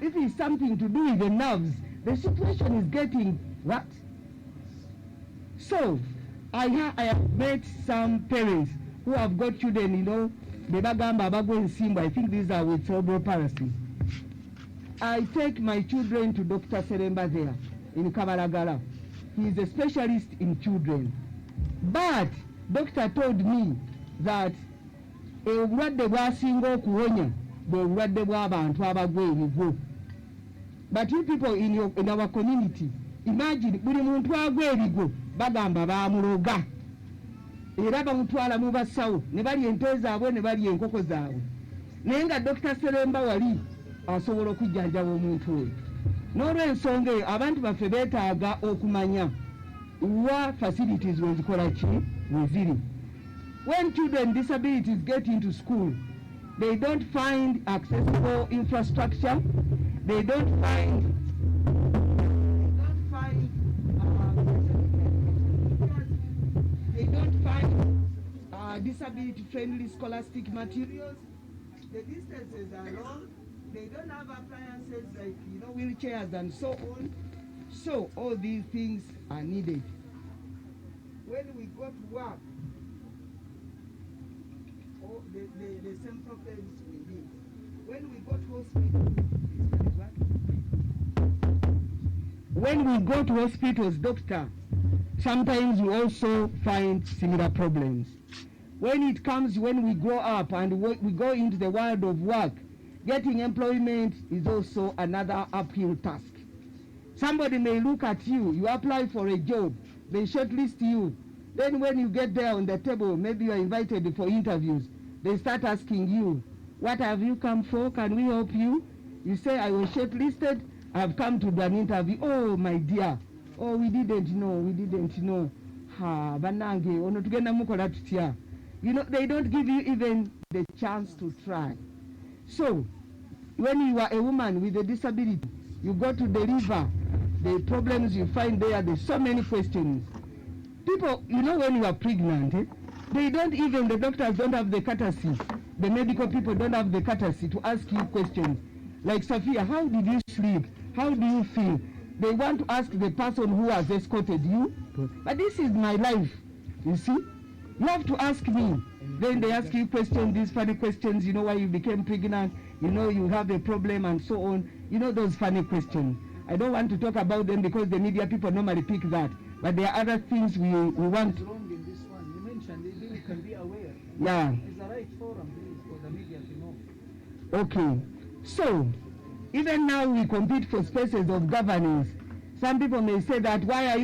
if it's something to do with the nerves, the situation is getting what? So I have met some parents who have got children, you know, I think these are with cerebral palsy. I take my children to Dr. Seremba there in Kabalagala. He is a specialist in children. But doctor told me that obulwadde bwasinga okuwonya bwe bulwadde bw'abantu abagwa ebigo. But you people in our community, imagine buli muntu agwa ebigo bagamba bamuloga era bamutwala mu basawo ne bali ente zaabwe ne bali enkoko zaabwe, naye nga Dr. Seremba wali asobola okujjanjaba omuntu oyo. N'olw'ensonga eyo abantu baffe beetaaga okumanya wa facilities wezikola ki weziri. When children disabilities get into school, they don't find accessible infrastructure, they don't find disability friendly scholastic materials. The distances are long, they don't have appliances like, you know, wheelchairs and so on. So all these things are needed. When we go to work, all the same problems we need. When we go to hospitals, doctor, sometimes we also find similar problems. When we grow up and we go into the world of work, getting employment is also another uphill task. Somebody may look at you, you apply for a job, they shortlist you. Then when you get there on the table, maybe you are invited for interviews, they start asking you, what have you come for? Can we help you? You say, I was shortlisted, I have come to do an interview. Oh, my dear. Oh, we didn't know. Ha, banange, ono tugenda mukola tutya. You know, they don't give you even the chance to try. So, when you are a woman with a disability, you go to deliver, the problems you find there's so many questions. People, you know, when you are pregnant, the doctors don't have the courtesy, the medical people don't have the courtesy to ask you questions. Like, Sophia, how did you sleep? How do you feel? They want to ask the person who has escorted you. But this is my life, you see. You have to ask me. Then they ask you questions, these funny questions, you know, why you became pregnant, you know, you have a problem and so on. You know, those funny questions. I don't want to talk about them because the media people normally pick that. But there are other things we want. What's wrong in this one? You mentioned they can be aware. Yeah. It's the right forum, please, for the media to know. Okay. So, even now we compete for spaces of governance. Some people may say that why are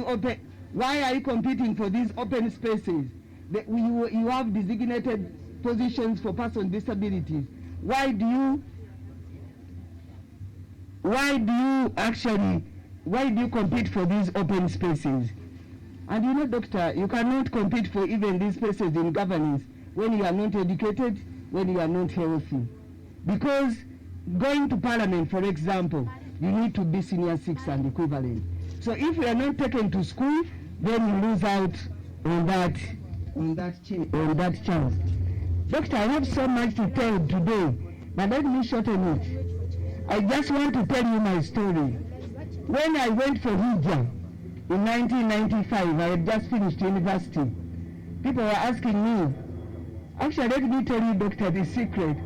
you competing for these open spaces? You have designated positions for persons with disabilities. Why do you compete for these open spaces? And you know, doctor, you cannot compete for even these spaces in governance when you are not educated, when you are not healthy. Because going to parliament, for example, you need to be senior 6 and equivalent. So if you are not taken to school, then you lose out on that chance. Doctor, I have so much to tell today, but let me shorten it. I just want to tell you my story. When I went for Hijra in 1995, I had just finished university. People were asking me, actually let me tell you, doctor, the secret.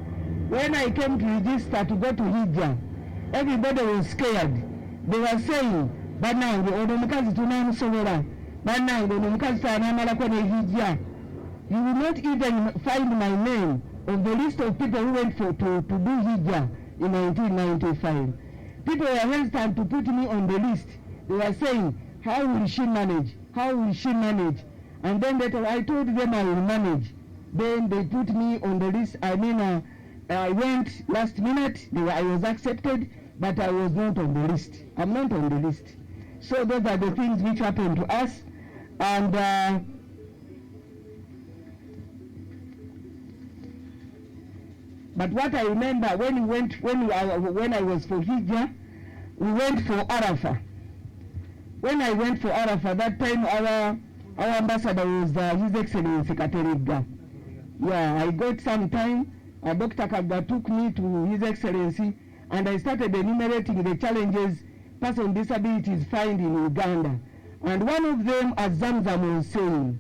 When I came to register to go to Hijra, everybody was scared. They were saying, banange ono mukazi tunamusobola, banange ono mukazi tanamalako ne Hijra. You will not even find my name of the list of people who went to do Hijra in 1995. People were hesitant to put me on the list. They were saying, how will she manage? And then later I told them I will manage. Then they put me on the list. I went last minute. I was accepted, but I was not on the list. I'm not on the list. So those are the things which happened to us. And but what I remember when I was for Hijra, we went for Arafah. When I went for Arafah, that time our ambassador was His Excellency Kateriga. Yeah, I got some time. Dr. Kaga took me to His Excellency, and I started enumerating the challenges persons with disabilities find in Uganda. And one of them, as Zamzam was saying,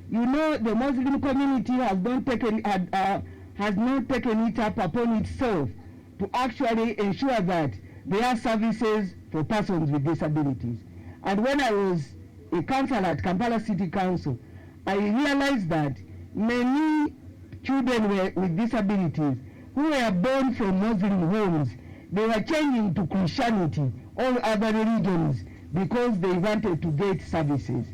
you know, the Muslim community has not taken it up upon itself to actually ensure that there are services for persons with disabilities. And when I was a councillor at Kampala City Council, I realized that many children with disabilities who were born from Muslim homes, they were changing to Christianity or other religions because they wanted to get services.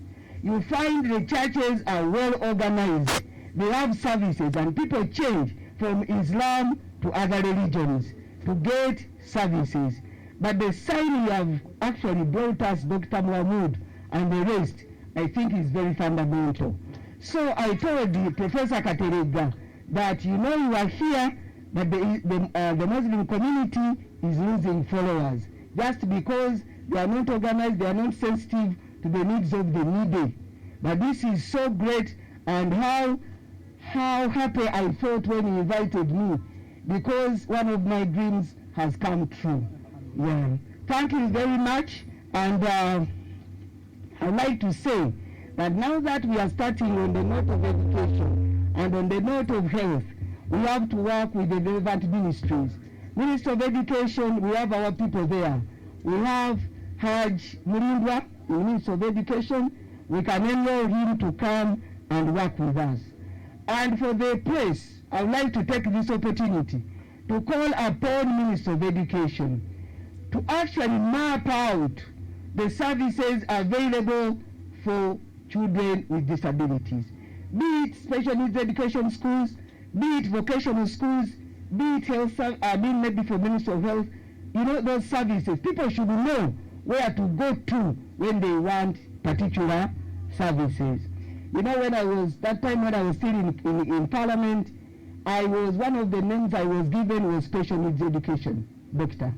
You find the churches are well organized, they have services, and people change from Islam to other religions to get services. But the sign you have actually brought us, Dr. Mahmoud, and the rest, I think is very fundamental. So I told the Professor Katerega that, you know, you are here, but the Muslim community is losing followers just because they are not organized, they are not sensitive to the needs of the needy. But this is so great, and how happy I felt when you invited me, because one of my dreams has come true. Yeah. Thank you very much, and I'd like to say that now that we are starting on the note of education and on the note of health, we have to work with the relevant ministries. Ministry of Education, we have our people there. We have Haj Mulindwa, the Minister of Education. We can enroll him to come and work with us. And for the press, I would like to take this opportunity to call upon Minister of Education to actually map out the services available for children with disabilities, be it special needs education schools, be it vocational schools, be it health, maybe for Minister of Health. You know, those services, people should know where to go to when they want particular services. You know, when I was still in Parliament, one of the names I was given was special needs education doctor.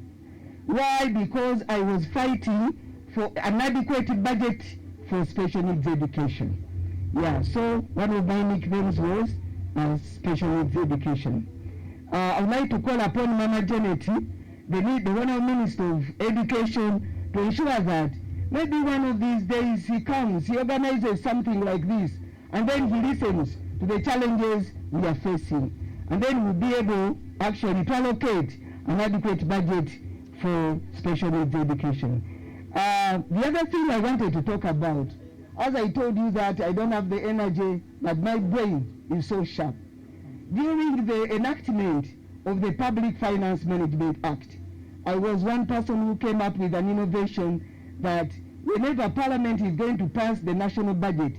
Why? Because I was fighting for an adequate budget for special needs education. Yeah, so one of my nicknames was special needs education. I would like to call upon Mama Janet, the Honourable Minister of Education, to ensure that maybe one of these days he comes, he organizes something like this, and then he listens to the challenges we are facing, and then we'll be able actually to allocate an adequate budget for special needs education. The other thing I wanted to talk about, as I told you that I don't have the energy, but my brain is so sharp. During the enactment of the Public Finance Management Act, I was one person who came up with an innovation that whenever Parliament is going to pass the national budget,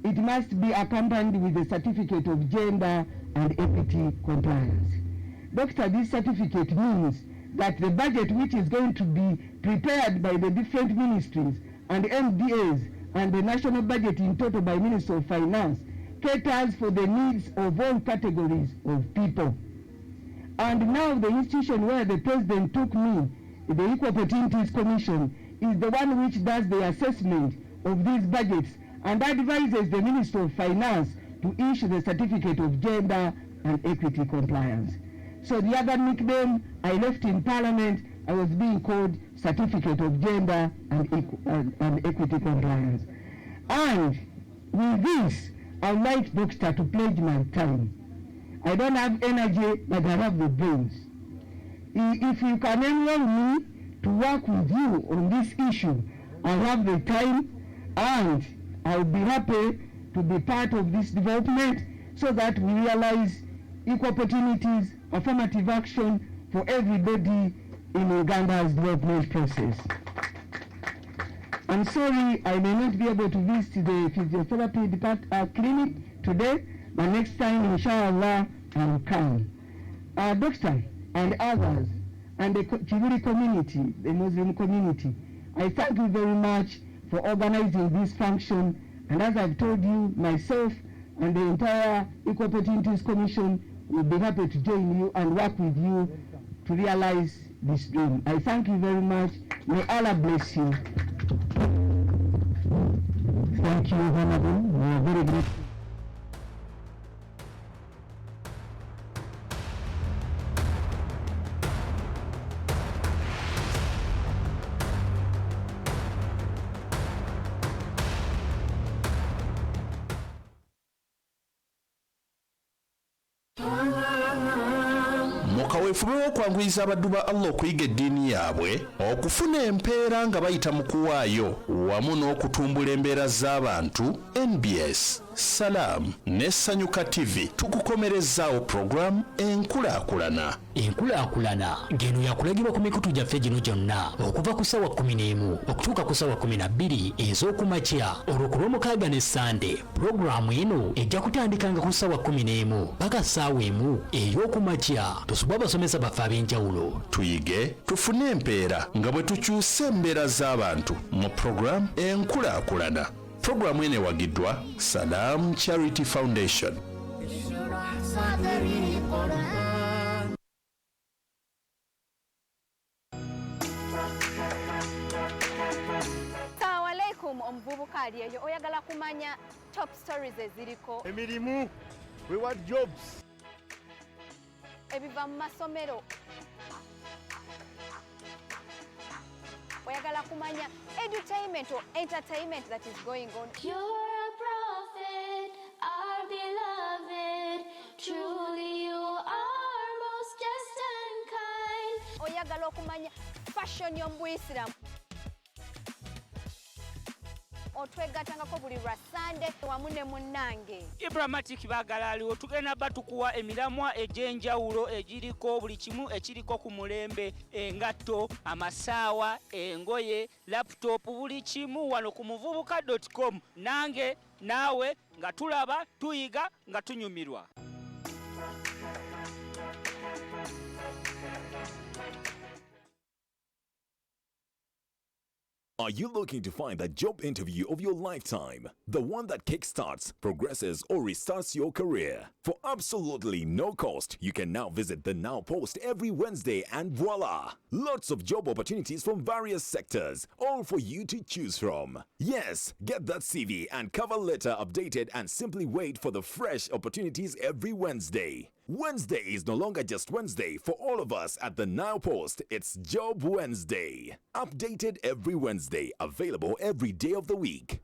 it must be accompanied with a certificate of gender and equity compliance. Doctor, this certificate means that the budget which is going to be prepared by the different ministries and MDAs and the national budget in total by Minister of Finance caters for the needs of all categories of people. And now the institution where the President took me, the Equal Opportunities Commission, is the one which does the assessment of these budgets and advises the Minister of Finance to issue the certificate of gender and equity compliance. So the other nickname I left in Parliament, I was being called Certificate of Gender and Equity Compliance. And with this, I would like Doctor to pledge my time. I don't have energy, but I have the brains. If you can enroll me to work with you on this issue, I have the time, and I'll be happy to be part of this development so that we realize equal opportunities, affirmative action for everybody in Uganda's development process. I'm sorry I may not be able to visit the physiotherapy clinic today, but next time, inshallah, I'll come. Doctor and others, and the Chivuri community, the Muslim community, I thank you very much for organizing this function. And as I've told you, myself and the entire Equal Opportunities Commission will be happy to join you and work with you to realize this dream. I thank you very much. May Allah bless you. Thank you, Honorable. We are very grateful. kaweefube okwanguyiza abaddu ba Allah okuyiga eddiini yaabwe, okufuna empeera nga bayita mu kuwaayo wamu n'okutumbula embeera z'abantu. NBS, Salam ne Sanyuka TV tukukomerezaawo puroguramu enkulaakulana. Enkulaakulana ng'eno yakulagibwa ku mikutu gyaffe gino gyonna okuva ku ssaawa 11 okutuuka ku ssaawa 12 ez'okumakya olwo ku Lwomukaaga ne Sande. Puroguramu eno ejja kutandikanga ku ssaawa 11 paka ssaawa 1 ey'okumakya. Tusubwa abasomesa baffe ab'enjawulo. Tuyige tufune empeera nga bwe tukyusa embeera z'abantu mu puroguramu enkulaakulana. Puroguramu eno ewagiddwa Salam Charity Foundation. Omuvubuka ali eyo oyagala kumanya top stories eziriko emirimu, we want jobs, ebiva mu masomero, oyagala kumanya edutainment or entertainment that is going on. You're a prophet, our beloved, truly you are most just and kind. Oyagala okumanya fashion y'omubuyisiramu, otwegatangako buli lwa Sande wamu ne munnange Ibrahmatic baagala aliwo tugenda batukuwa emiramwa egy'enjawulo egiriko buli kimu ekiriko ku mulembe, engatto, amasaawa, engoye, laptop, buli kimu wano ku muvubuka.com. Nange naawe nga tulaba tuyiga nga tunyumirwa. Are you looking to find the job interview of your lifetime? The one that kickstarts, progresses, or restarts your career? For absolutely no cost, you can now visit the Now Post every Wednesday and voila! Lots of job opportunities from various sectors, all for you to choose from. Yes, get that CV and cover letter updated and simply wait for the fresh opportunities every Wednesday. Wednesday is no longer just Wednesday for all of us at the Now Post. It's Job Wednesday. Updated every Wednesday, available every day of the week.